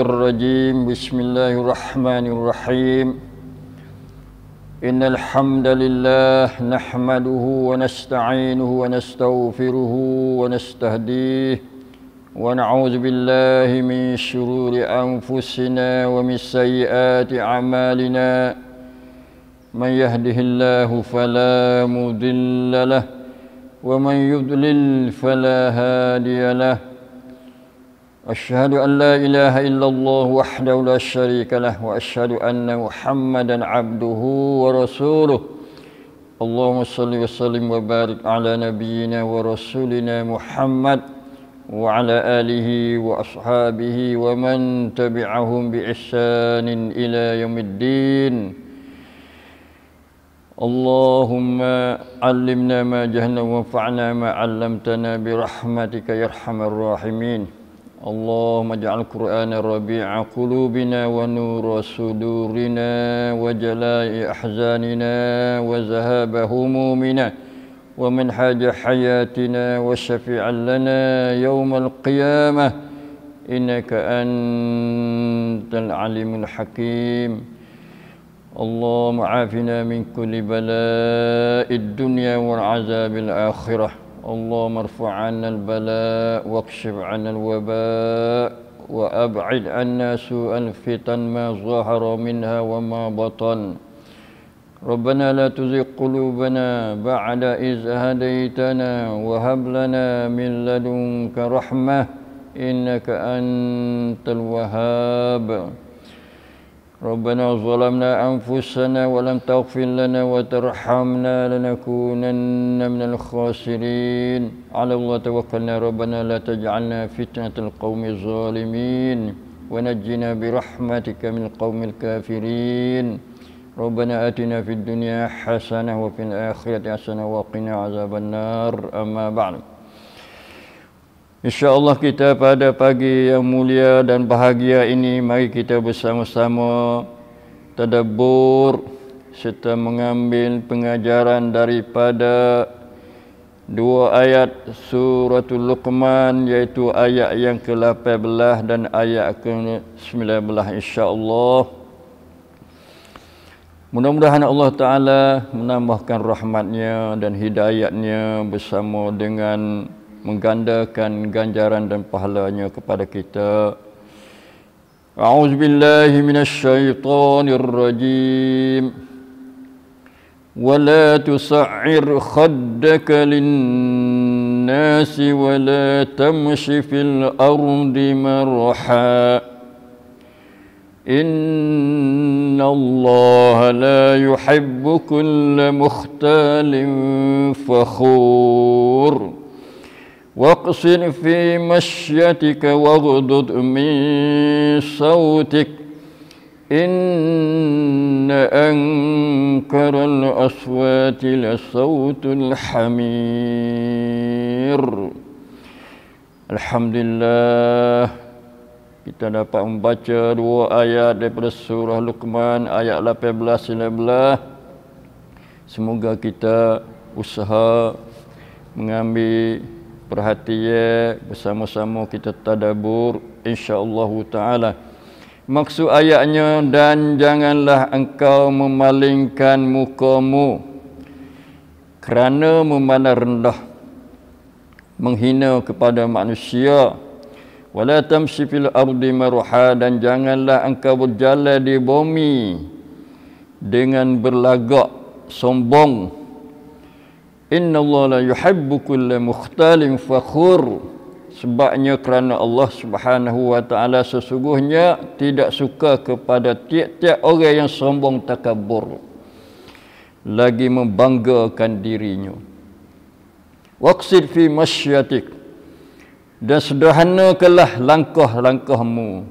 الرجيم بسم الله الرحمن الرحيم إن الحمد لله نحمده ونستعينه ونستغفره ونستهديه ونعوذ بالله من شرور أنفسنا ومن سيئات أعمالنا من يهده الله فلا مضل له ومن يضلل فلا هادي له أشهد أن لا إله إلا الله وحده لا شريك له وأشهد أن محمدا عبده ورسوله اللهم صل وسلم وبارك على نبينا ورسولنا محمد وعلى آله وأصحابه ومن تبعهم بإحسان إلى يوم الدين اللهم علمنا ما جهلنا وانفعنا ما علمتنا برحمتك يا أرحم الراحمين اللهم اجعل القرآن ربيع قلوبنا ونور صدورنا وجلاء أحزاننا وذهاب همومنا ومنهاج حياتنا وشفيعا لنا يوم القيامة إنك أنت العليم الحكيم اللهم عافنا من كل بلاء الدنيا والعذاب الآخرة اللهم ارفع عنا البلاء واكشف عنا الوباء وأبعد عنا سوء الفتن ما ظهر منها وما بطن ربنا لا تزغ قلوبنا بعد إذ هديتنا وهب لنا من لدنك رحمة إنك أنت الوهاب ربنا ظلمنا أنفسنا ولم تغفر لنا وترحمنا لنكونن من الخاسرين على الله توكلنا ربنا لا تجعلنا فتنة القوم الظالمين ونجنا برحمتك من القوم الكافرين ربنا آتنا في الدنيا حسنة وفي الآخرة حسنة وقنا عذاب النار أما بعد InsyaAllah kita pada pagi yang mulia dan bahagia ini mari kita bersama-sama tadabbur serta mengambil pengajaran daripada dua ayat suratul Luqman iaitu ayat yang ke-18 dan ayat ke-19 insya-Allah. Mudah-mudahan Allah Ta'ala menambahkan rahmatnya dan hidayatnya bersama dengan menggandakan ganjaran dan pahalanya kepada kita. A'udzu billahi minasyaitonir rajim. Wa la tus'ir khaddaka lin-nasi wa la tamshi fil ardi marha. Inna Allah la yuhibbu kulla mukhtalin fakhur. واقصد في مشيتك واغضض من صوتك إن أنكر الأصوات لصوت الحمير. Alhamdulillah kita dapat membaca dua ayat daripada surah Luqman ayat 18-19. Semoga kita usaha mengambil perhatian bersama-sama kita tadabbur insya-Allah taala. Maksud ayatnya dan janganlah engkau memalingkan mukamu kerana memandang rendah menghina kepada manusia. Wala tamshi fil ardi marha dan janganlah engkau berjalan di bumi dengan berlagak sombong. Inna Allah la yuhibbu kulla mukhtalin fakhur. Sebabnya kerana Allah Subhanahu wa taala sesungguhnya tidak suka kepada tiap-tiap orang yang sombong takabur lagi membanggakan dirinya. Waqsid fi masyatik dan sederhanakanlah langkah-langkahmu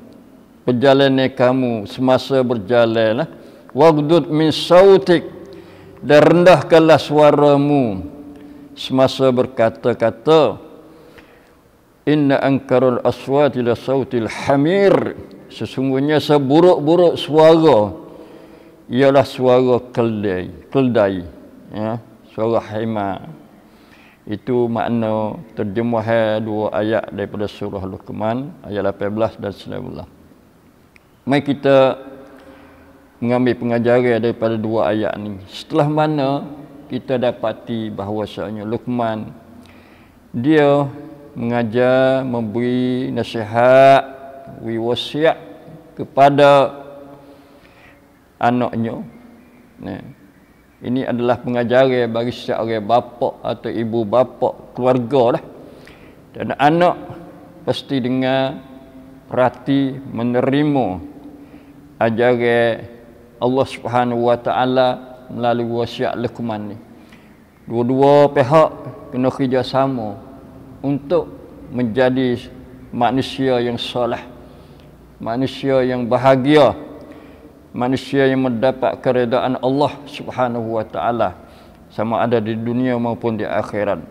perjalanan kamu semasa berjalan. Waghdud min sautik dan rendahkanlah suaramu semasa berkata-kata. Inna ankarul aswati la sautil hamir. Sesungguhnya seburuk-buruk suara ialah suara keldai ya, suara haimar. Itu makna terjemahan dua ayat daripada surah Luqman ayat 18 dan 19. Mari kita mengambil pengajaran daripada dua ayat ni. Setelah mana kita dapati bahawasanya Luqman dia mengajar, memberi nasihat, wasiat kepada anaknya. Nah, ini adalah pengajaran bagi seorang bapa atau ibu bapa keluarga lah. Dan anak pasti dengar, perhati, menerima ajaran Allah Subhanahu Wa Taala melalui wasiat Luqman ni. Dua-dua pihak kena kerjasama untuk menjadi manusia yang soleh, manusia yang bahagia, manusia yang mendapat keredaan Allah Subhanahu Wa Taala, sama ada di dunia maupun di akhirat.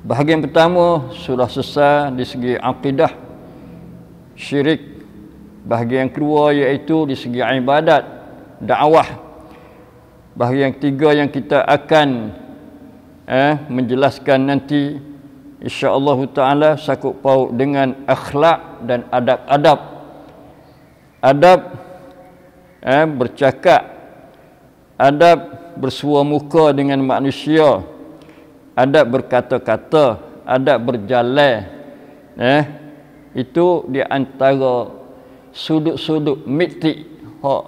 Bahagian pertama sudah selesai di segi akidah syirik. Bahagian kedua iaitu di segi ibadat, dakwah. Bahagian ketiga yang kita akan menjelaskan nanti insya-Allah taala sakut paut dengan akhlak dan adab-adab. Adab bercakap, adab bersua muka dengan manusia, adab berkata-kata, adab berjalan. Itu di antara sudut-sudut mitik hak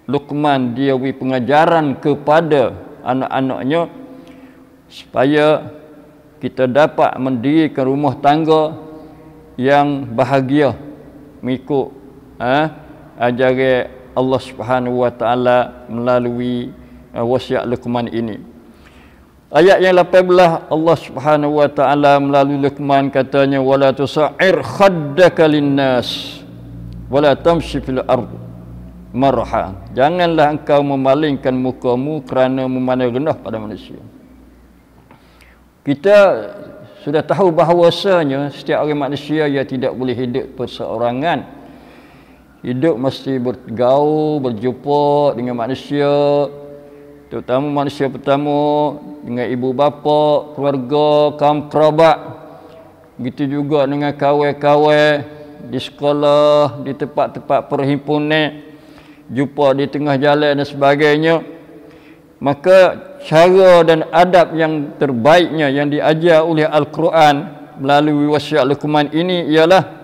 Luqman dia beri pengajaran kepada anak-anaknya supaya kita dapat mendirikan rumah tangga yang bahagia mengikut ajaran Allah Subhanahu Wa Taala melalui wasiat Luqman ini. Ayat yang 18 Allah Subhanahu Wa Taala melalui Luqman katanya wala tusa'ir khaddaka linnas wala tamshi fil ardh marha. Janganlah engkau memalingkan mukamu kerana memandang rendah pada manusia. Kita sudah tahu bahawasanya setiap orang manusia ia tidak boleh hidup perseorangan. Hidup mesti bergaul, berjumpa dengan manusia, terutama manusia pertama dengan ibu bapa, keluarga, kaum kerabat. Begitu juga dengan kawan-kawan di sekolah, di tempat-tempat perhimpunan, jumpa di tengah jalan dan sebagainya. Maka cara dan adab yang terbaiknya yang diajar oleh Al-Quran melalui wasiat Luqman ini ialah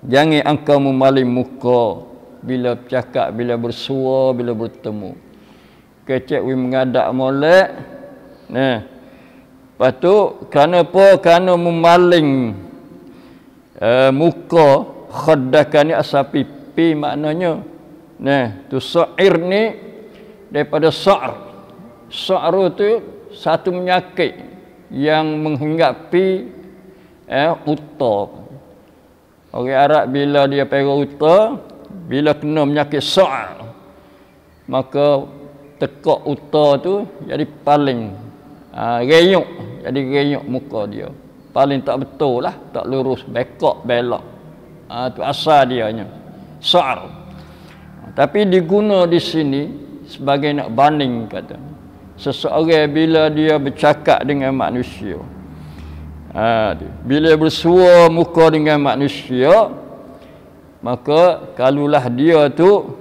jangan engkau memaling muka bila bercakap, bila bersua, bila bertemu. Kecek we mengadak molek. Lepas tu kerana apa? Kerana memaling muka, khaddakan ni asal pipi maknanya. Tu sa'ir ni daripada sa'r. Sa'r tu satu penyakit yang menghinggapi uta. Orang Arab bila dia pergi uta, bila kena penyakit sa'r, maka tekak uta tu jadi paling renyuk, jadi renyuk muka dia. Paling tak betul lah, tak lurus, bekak, belak. Tu asal dianya. Sa'r. Tapi diguna di sini sebagai nak banding kata. Seseorang bila dia bercakap dengan manusia, bila bersua muka dengan manusia, maka kalulah dia tu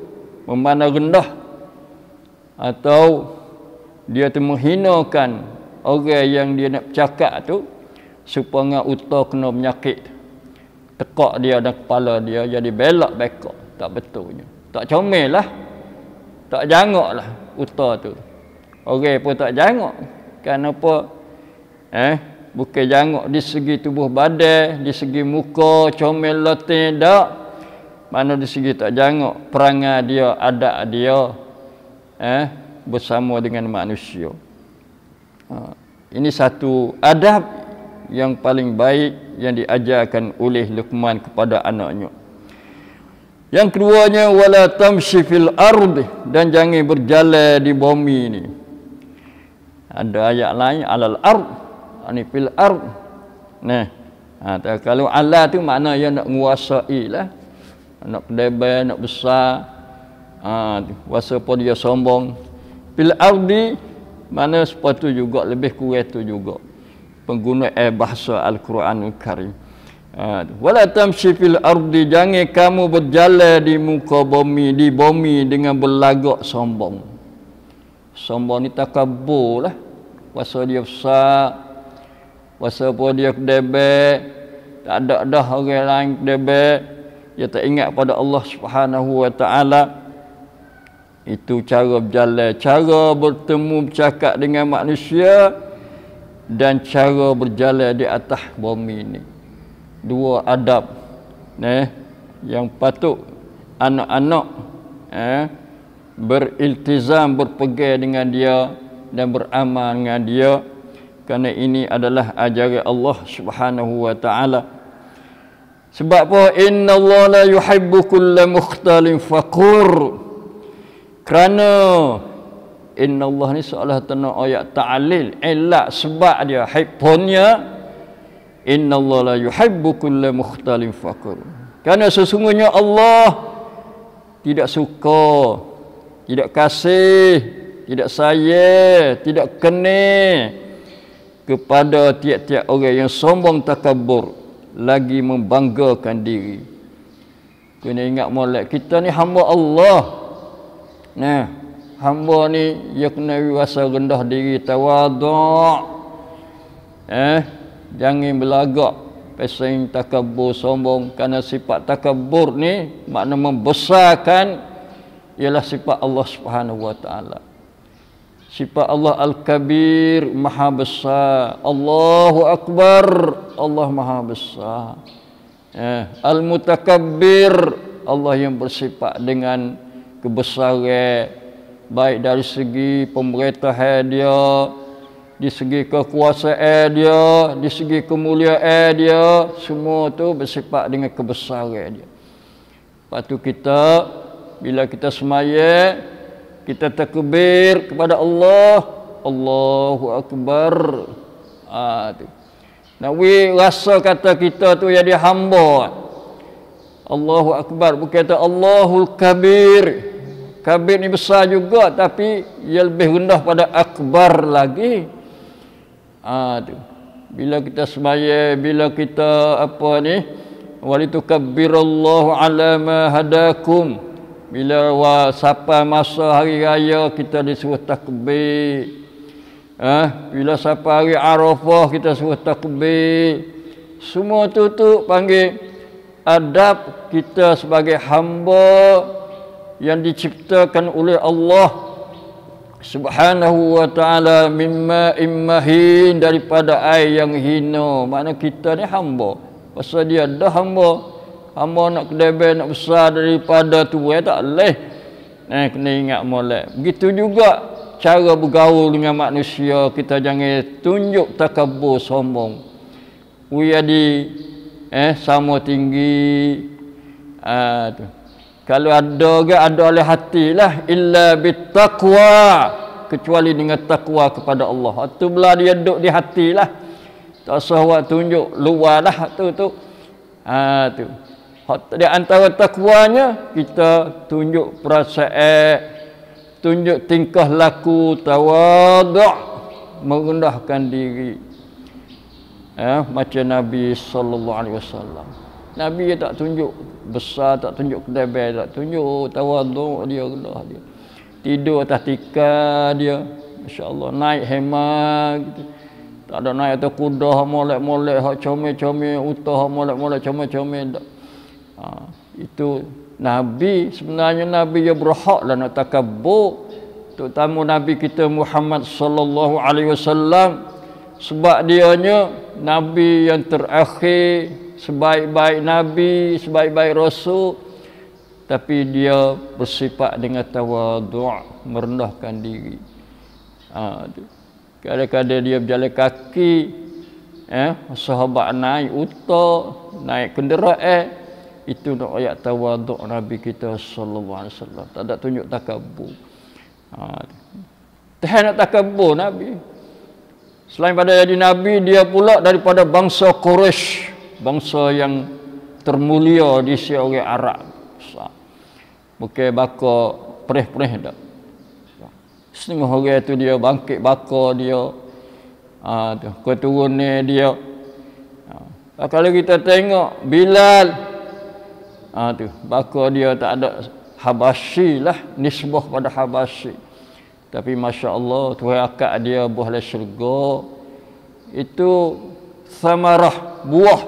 memandang rendah atau dia tu menghinakan orang yang dia nak bercakap tu, supaya uta kena penyakit, tekak dia dan kepala dia jadi belak bekak, tak betulnya. Tak comel lah, tak jangok lah uta tu. Orang pun tak jangok. Kenapa? Bukan jangok di segi tubuh badan, di segi muka, comel latin, tak. Mana di segi tak jangok perangai dia, adab dia bersama dengan manusia. Ini satu adab yang paling baik yang diajarkan oleh Luqman kepada anaknya. Yang keduanya wala tamshi fil ard, dan jangan berjalan di bumi ni. Ada ayat lain alal ard, ani fil ard. Kalau ala tu makna yang nak menguasai lah, nak kedebel, nak besar, kuasa pun dia sombong. Fil ardi mana sepatu juga lebih kurang tu juga penggunaan bahasa Al-Quranul Karim. Wala tamshi fil ardi, jangan kamu berjalan di muka bumi, di bumi dengan berlagak sombong. Sombong ni takabur lah. Kuasa dia besar, kuasa pun dia kedebek, tak ada dah orang lain kedebek, dia tak ingat pada Allah Subhanahu wa taala. Itu cara berjalan, cara bertemu bercakap dengan manusia dan cara berjalan di atas bumi ni. Dua adab yang patut anak-anak beriltizam, berpegang dengan dia dan beramal dengan dia, kerana ini adalah ajaran Allah Subhanahu wa taala. Sebab apa? Innallaha la yuhibbu kulla mukhtalin fakhur. Kerana innallaha ni seolah tanah ayat ta'lil, elak sebab dia hibunnya, innallaha la yuhibbu kulla mukhtalin fakhur. Kerana sesungguhnya Allah tidak suka, tidak kasih, tidak sayang, tidak kena kepada tiap-tiap orang yang sombong takabur, lagi membanggakan diri. Kena ingat molek, kita ni hamba Allah. Nah, hamba ni dia kena rasa rendah diri, tawaduk. Jangan berlagak pasal takabur, sombong. Kerana sifat takabur ni makna membesarkan, ialah sifat Allah Subhanahu wa taala. Sifat Allah Al-Kabir, Maha Besar. Allahu Akbar, Allah Maha Besar. Al-Mutakabbir, Allah yang bersifat dengan kebesaran, baik dari segi pemerintahan dia, di segi kekuasaan dia, di segi kemuliaan dia, semua tu bersifat dengan kebesaran dia. Lepas tu kita, bila kita semaya, kita takbir kepada Allah, Allahu Akbar. Nabi rasa kata kita tu jadi hamba. Allahu Akbar, bukan kata Allahul Kabir. Kabir ni besar juga, tapi ia lebih rendah pada akbar lagi. Bila kita semaya, bila kita walitukabbirallahu ala ma hadakum. Bila sampai masa hari raya, kita disuruh takbir. Bila sampai hari Arafah, kita suruh takbir. Semua tu panggil adab kita sebagai hamba yang diciptakan oleh Allah Subhanahu wa taala, mimma immahin, daripada air yang hina. Makna kita ni hamba. Pasal dia dah hamba. Hamba nak kedebel, nak besar daripada tu, tak boleh. Kena ingat molek. Begitu juga cara bergaul dengan manusia, kita jangan tunjuk takabur, sombong. Jadi sama tinggi. Kalau ada oleh hati lah, illa bittaqwa, kecuali dengan takwa kepada Allah. Itu belah dia duduk di hati lah. Tak usah buat tunjuk luar lah tu. Tu. Di antara takwanya, kita tunjuk perasaan, tunjuk tingkah laku, tawaduk, merendahkan diri. Macam Nabi sallallahu alaihi wasallam. Nabi dia tak tunjuk besar, tak tunjuk kedebel, tak tunjuk tawaduk dia, rendah dia. Tidur atas tikar dia, masya-Allah, naik hemah gitu. Tak ada naik atas kuda molek-molek, hak comel-comel, utah molek-molek comel-comel tak. Itu Nabi, sebenarnya Nabi dia berhaklah nak takabur, terutama Nabi kita Muhammad sallallahu alaihi wasallam, sebab dianya Nabi yang terakhir, sebaik-baik Nabi, sebaik-baik Rasul, tapi dia bersifat dengan tawaduk, merendahkan diri. Kadang-kadang dia berjalan kaki, sahabat naik unta, naik kenderaan. Itu nak ayat tawaduk Nabi kita sallallahu alaihi wasallam. Tak ada tunjuk takabur. Tak nak takabur Nabi. Selain pada jadi Nabi, dia pula daripada bangsa Quraisy, bangsa yang termulia di sisi orang Arab. Bukan baka perih-perih dak. Setengah orang tu dia bangkit baka dia. Keturunnya dia. Kalau kita tengok Bilal, tu bakal dia tak ada Habasyi lah, nisbah pada Habasyi. Tapi Masya Allah, Tuhan akad dia buah dari syurga. Itu samarah, buah,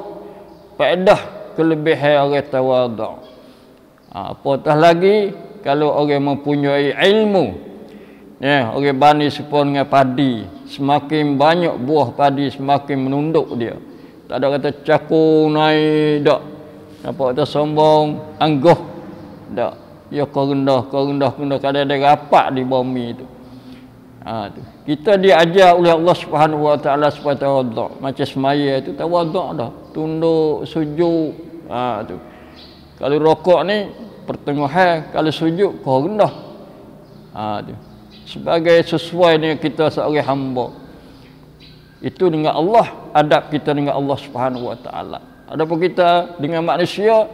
faedah kelebihan orang tawaduk. Apatah lagi kalau orang mempunyai ilmu, orang bani sepon dengan padi, semakin banyak buah padi semakin menunduk dia. Tak ada kata cakung naik dak. Nampak kata sombong, angguh dak. Ya kau rendah, kadang ada rapat di bumi itu. Tu. Kita diajar oleh Allah Subhanahu Wa Taala supaya tawaduk. Macam semaya itu tawaduk dah. Tunduk, sujud. Tu. Kalau rokok ni pertengahan, kalau sujud kau rendah. Tu. Sebagai sesuai dengan kita sebagai hamba. Itu dengan Allah, adab kita dengan Allah Subhanahu Wa Taala. Adapun kita dengan manusia,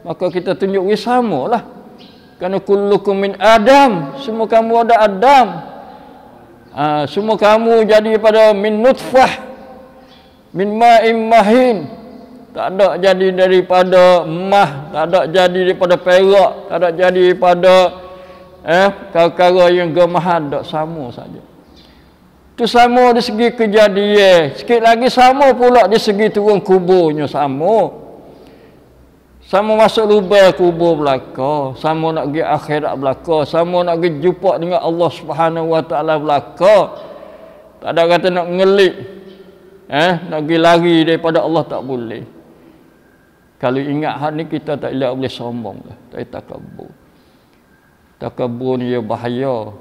maka kita tunjuk samalah. Kerana kullukum min Adam, semua kamu ada Adam. Semua kamu jadi pada min nutfah, min ma'im mahin. Tak ada jadi daripada mah, tak ada jadi daripada perak, tak ada jadi daripada perkara yang gemahan, tak sama saja. Itu sama dari segi kejadian, sikit lagi sama pula dari segi turun kuburnya sama. Sama masuk lubang kubur belaka, sama nak pergi akhirat belaka, sama nak pergi jumpa dengan Allah Subhanahu Wa Taala belaka. Tak ada kata nak ngelik, nak pergi lari daripada Allah, tak boleh. Kalau ingat hal ni kita tak boleh sombong lah, tak takabur. Takabur ni ya bahaya.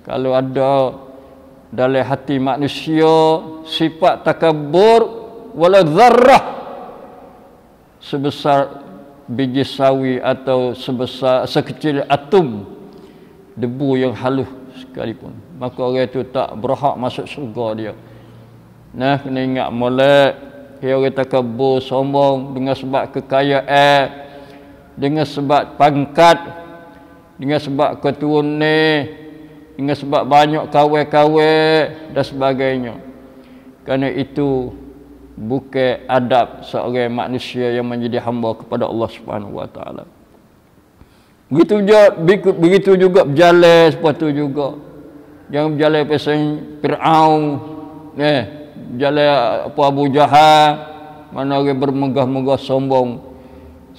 Kalau ada dalam hati manusia sifat takabur wala dzarrah, sebesar biji sawi atau sebesar sekecil atom debu yang halus sekalipun, maka orang itu tak berhak masuk syurga dia. Kena ingat molek, orang takabur, sombong dengan sebab kekayaan, dengan sebab pangkat, dengan sebab keturunan, dengan sebab banyak kawan-kawan dan sebagainya. Kerana itu bukan adab seorang manusia yang menjadi hamba kepada Allah Subhanahu Wa Taala. Begitu juga berjalan seperti juga. Jangan berjalan pasal Firaun, berjalan apa Abu Jahal, mana orang bermegah-megah sombong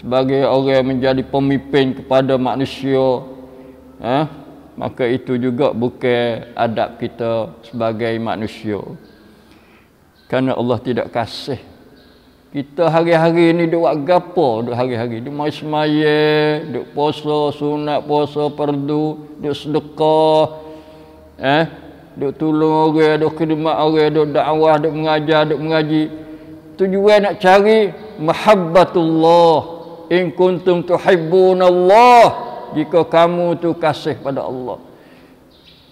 sebagai orang menjadi pemimpin kepada manusia. Maka itu juga bukan adab kita sebagai manusia. Kerana Allah tidak kasih. Kita hari-hari ni duk buat gapo, duk hari-hari duk mai semaya, duk puasa sunat, puasa fardu, duk sedekah, duk tolong orang, duk khidmat orang, duk dakwah, duk mengajar, duk mengaji. Tujuan nak cari mahabbatullah. In kuntum tuhibbunallah, jika kamu tu kasih pada Allah.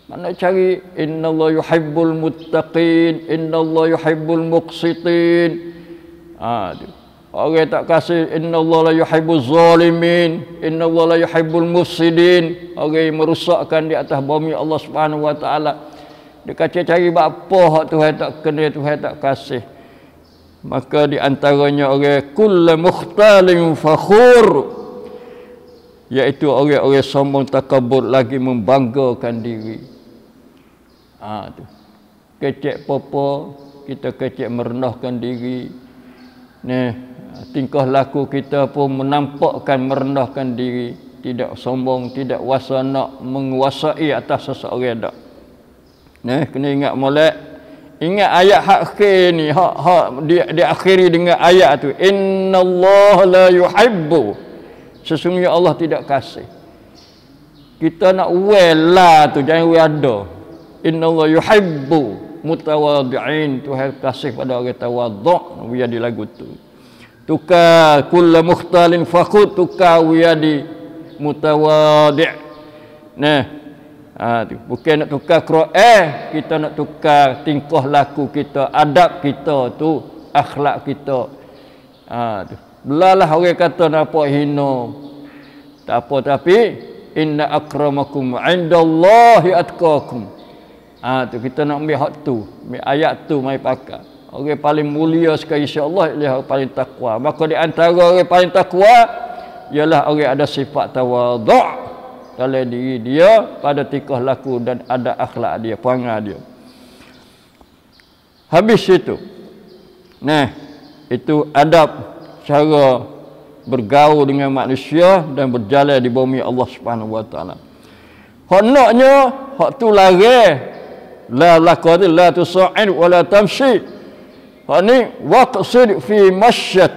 Mana cari innallaha yuhibbul muttaqin, innallaha yuhibbul muqsitin. Orang tak kasih innallaha la yuhibbuz zalimin, innallaha la yuhibbul mufsidin. Orang yang merosakkan di atas bumi Allah Subhanahu Wa Taala. Dia kata cari apa hak Tuhan tak kena, Tuhan tak kasih. Maka di antaranya orang kullu mukhtalin fakhur, iaitu orang-orang sombong takabur lagi membanggakan diri. Tu. Kecek popo, kita kecek merendahkan diri. Tingkah laku kita pun menampakkan merendahkan diri, tidak sombong, tidak wasa nak menguasai atas seseorang dak. Kena ingat molek. Ingat ayat hak akhir ni, hak diakhiri dengan ayat tu, innallaha la yuhibbu, sesungguhnya Allah tidak kasih. Kita nak wela tu, jangan we ada. Innallaha yuhibbu mutawadhi'in, Tuhan kasih pada orang tawadhu'. Biar di lagu tu. Tukar kullu mukhtalin fakhud, tukar biar di mutawadhi'. Tu. Bukan nak tukar Quran, kita nak tukar tingkah laku kita, adab kita tu, akhlak kita. Tu. Belalah orang kata nampak hina. Tak apa, tapi inna akramakum 'indallahi atqakum. Tu kita nak ambil hak tu, ambil ayat tu mai pakai. Orang paling mulia sekali insya-Allah ialah orang paling takwa. Maka di antara orang paling takwa ialah orang ada sifat tawaduk dalam diri dia, pada tingkah laku dan ada akhlak dia, perangai dia. Habis itu. Nah, itu adab cara bergaul dengan manusia dan berjalan di bumi Allah Subhanahu wa taala. Hak naknya hak tu lari la laqad la tusa'id wa la tamshi. Hak ni waqsid fi masyat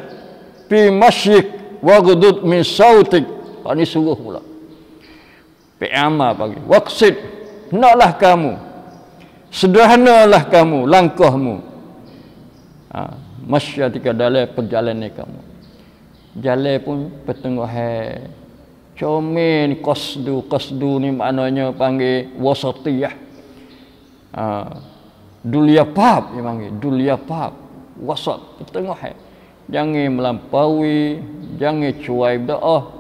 fi masyik waghdud min sautik. Hak ni suruh pula. Pi'ama bagi. Waqsid, naklah kamu. Sederhanalah kamu langkahmu. Masyatika dalam perjalanan kamu. Jalan pun pertengahan. Comel qasdu ni maknanya panggil wasatiyah. Duliapap dia panggil, duliapap. Wasat pertengahan. Jangan melampaui, jangan cuai berdoa.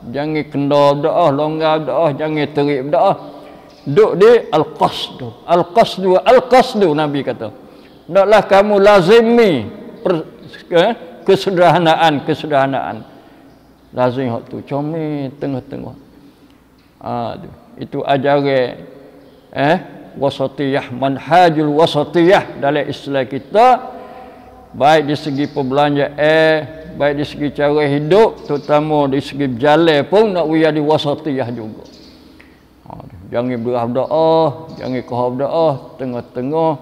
Jangan kendor berdoa, longgar berdoa, jangan terik berdoa. Duk di al-qasdu Nabi kata. Naklah kamu lazimi kesederhanaan. Lazim hak tu comel tengah-tengah. Itu ajaran wasatiyah, manhajul wasatiyah dalam istilah kita, baik di segi perbelanjaan, baik di segi cara hidup, terutama di segi berjalan pun nak di wasatiyah juga. Jangan berdoa, jangan kohab doa tengah-tengah,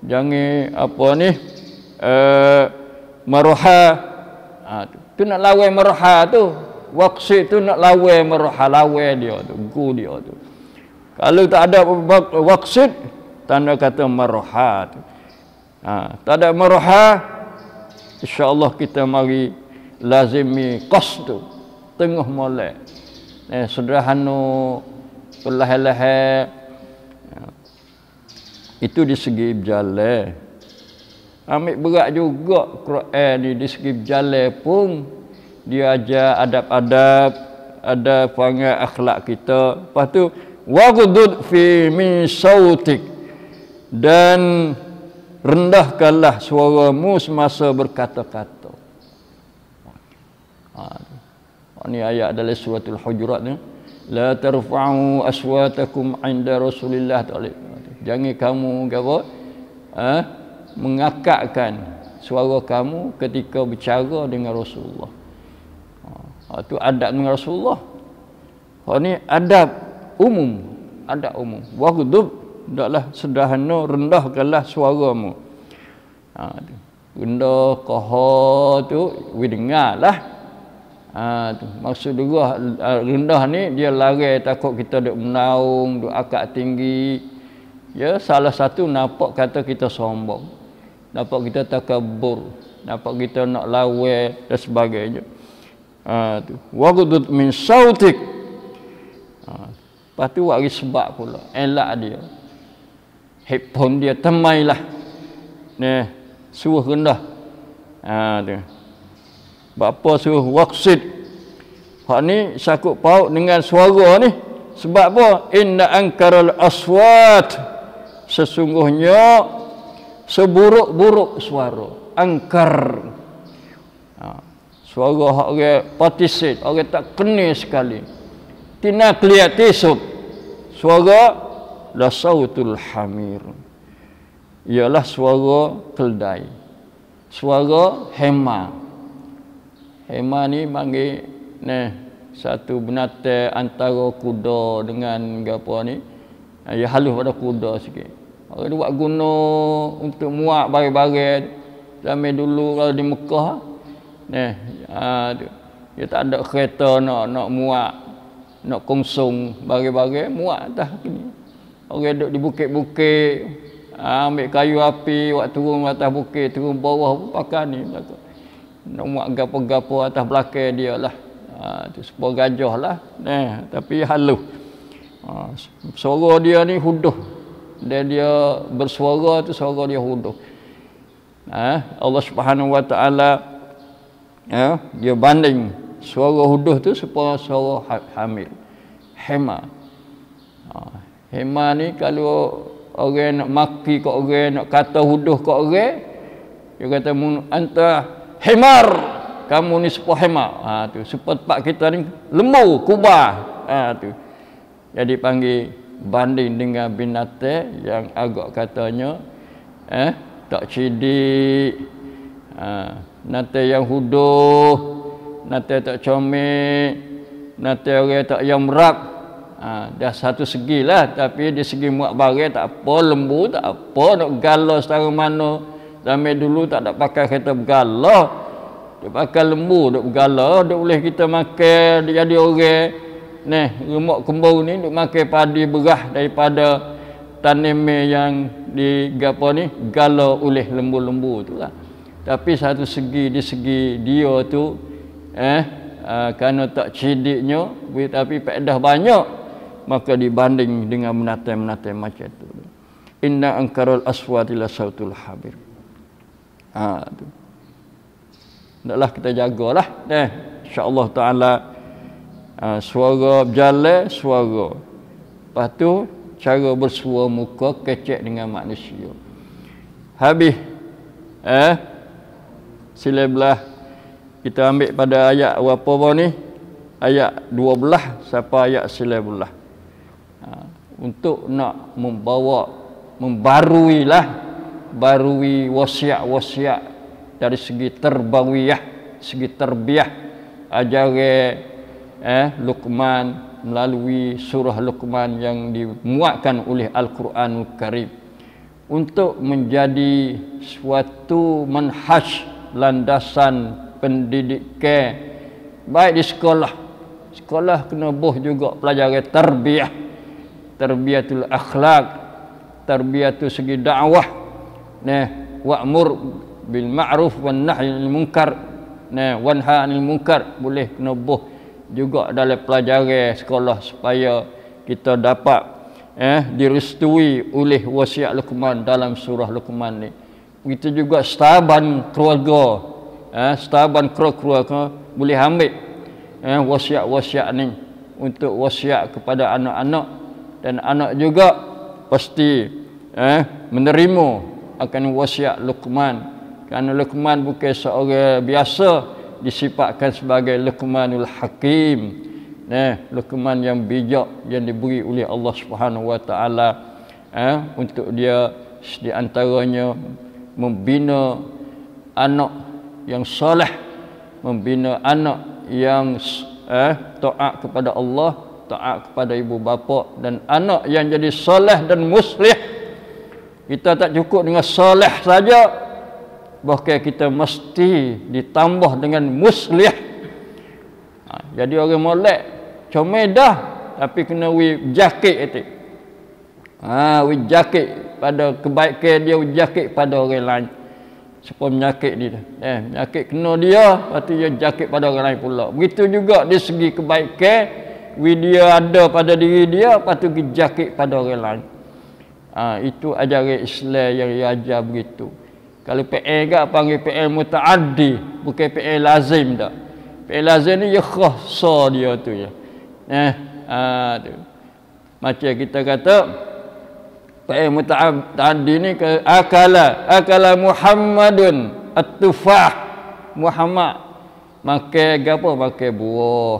jangan apa ni maroha. Tu nak lawan maroha tu. Waqsid tu nak lawan maroha, lawan dia tu, gu dia tu. Kalau tak ada waqsid, tanda kata maroha tu. Tak ada maroha, insya-Allah kita mari lazimi qasdu, tengah molek. Sederhana, perlahan-lahan. Itu di segi berjalan. Ambil berat juga Quran ni di segi berjalan pun dia ajar adab-adab, ada perangai akhlak kita. Lepas tu waghdud fi min sautik, dan rendahkanlah suaramu semasa berkata-kata. Ini ayat dalam suratul Hujurat ni. La tarfa'u aswatakum 'inda Rasulillah ta'ala. Jangan kamu apa? Mengakakkan suara kamu ketika bercara dengan Rasulullah. Itu adab dengan Rasulullah. Ini adab umum. Adab umum. Waghdub, hendaklah sederhana, rendahkanlah suaramu. Rendah qahar tu dengarlah. Maksud juga rendah ni dia lari takut kita duk menaung, duk akak tinggi. Ya, salah satu nampak kata kita sombong. Nampak kita takabur, nampak kita nak lawan dan sebagainya. Tu. Waghdud min sautik. Lepas tu wari sebab pula elak dia. Headphone dia temailah. Ni suruh rendah. Tu. Bapa suruh waqsid. Hak ni sakut paut dengan suara ni. Sebab apa? Inna ankaral aswat. Sesungguhnya seburuk-buruk suara. Angkar. Suara hak orang partisit, orang tak kena sekali. Tina kliat tisuk. Suara la sautul hamir. Ialah suara keldai. Suara hema. Hema ni panggil satu binatang antara kuda dengan apa ni. Ya halus pada kuda sikit. Orang dia buat guna untuk muat barang-barang. Zaman dulu kalau di Mekah dia tak ada kereta nak muat, nak konsum barang-barang, muat atas ni. Orang duduk di bukit-bukit, ambil kayu api, buat turun atas bukit, turun bawah pun pakai ni. Nak muat gapo-gapo atas belakang dia lah. Tu sebuah gajah lah. Tapi halus. Suara dia ni huduh. Dan dia bersuara tu suara dia huduh. Allah Subhanahu wa taala dia banding suara huduh tu supaya suara hamil. Hema. Hema ni kalau orang nak maki kat orang, nak kata huduh kat orang, dia kata anta himar, kamu ni sepuh himar. Tu supaya tempat kita ni lembu, kubah. Tu. Jadi panggil banding dengan binatang yang agak katanya tak cidik, nanti yang huduh, nanti tak comel, nanti orang tak yang merap. Dah satu segi lah, tapi di segi muak barang tak apa, lembu tak apa, nak galau setara mana. Zaman dulu tak ada pakai kereta bergalau, dia pakai lembu duk bergalau, duk boleh kita makan, dia jadi orang ni remuk kembau ni duk makan padi berah daripada tanime yang di gapo ni galau oleh lembu-lembu tu lah. Tapi satu segi, di segi dia tu kerana tak cidiknya tapi faedah banyak, maka dibanding dengan binatang-binatang macam tu. Inna ankarul aswati la sautul habir. Tu. Naklah kita jagalah. Insya-Allah taala suara berjalan, suara. Lepas tu cara bersuara muka kecek dengan manusia. Habis sila belah kita ambil pada ayat apa ni? Ayat 12 sampai ayat 19. Untuk nak barui wasiat-wasiat dari segi tarbawiyah, segi tarbiyah ajaran Luqman melalui surah Luqman yang dimuatkan oleh Al-Quranul Karim untuk menjadi suatu manhaj, landasan pendidikan baik di sekolah. Sekolah kena boh juga pelajaran tarbiyah, tarbiyatul akhlak, tarbiyatul segi dakwah, wa'mur bil ma'ruf wan nahy anil munkar, wanha anil munkar, boleh kena boh juga dalam pelajaran sekolah supaya kita dapat direstui oleh wasiat Luqman dalam surah Luqman ni. Begitu juga setaban keluarga, setaban keluarga boleh ambil wasiat-wasiat ni untuk wasiat kepada anak-anak, dan anak juga pasti menerima akan wasiat Luqman, kerana Luqman bukan seorang biasa, disifatkan sebagai Luqmanul Hakim, Luqman yang bijak yang diberi oleh Allah Subhanahu Wa Taala untuk dia di antaranya membina anak yang soleh, membina anak yang taat kepada Allah, taat kepada ibu bapa, dan anak yang jadi soleh dan muslih. Kita tak cukup dengan soleh saja, bahkan kita mesti ditambah dengan muslih. Jadi orang molek comel dah, tapi kena jakit itu. Jakit pada kebaikan dia, jakit pada orang lain supaya menyakit dia. Menyakit kena dia, lepas tu dia jakit pada orang lain pula. Begitu juga di segi kebaikan, dia ada pada diri dia, lepas tu jakit pada orang lain. Itu ajaran Islam yang diajar begitu. Kalau PL ke panggil PL mutaaddi, bukan PL lazim dah. PL lazim ni ya khassa dia tu ya. Tu. Macam kita kata PL mutaaddi ni ke akala Muhammadun at-tufah. Muhammad makan gapo? Makan buah.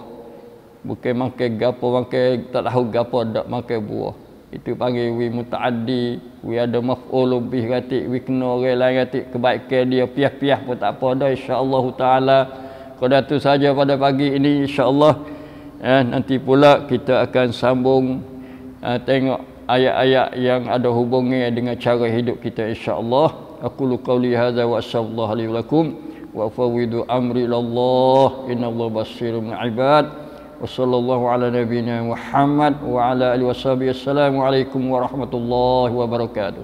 Bukan makan gapo, makan tak tahu gapo, dak makan buah. Itu panggil mutaaddi, ada maf'ul bih gatik, kena orang lain gatik, kebaikan dia piah-piah pun tak apa dah, insya-Allah taala. Qadar tu saja pada pagi ini, insya-Allah. Nanti pula kita akan sambung tengok ayat-ayat yang ada hubungannya dengan cara hidup kita, insya-Allah. Aqulu qawli hadza wa sallallahu alaihi wasallam wa fawwidu amri ila Allah, innallaha basirun bil ibad. Wassallallahu ala nabiyyina Muhammad wa ala alihi washabihi. Assalamualaikum warahmatullahi wabarakatuh.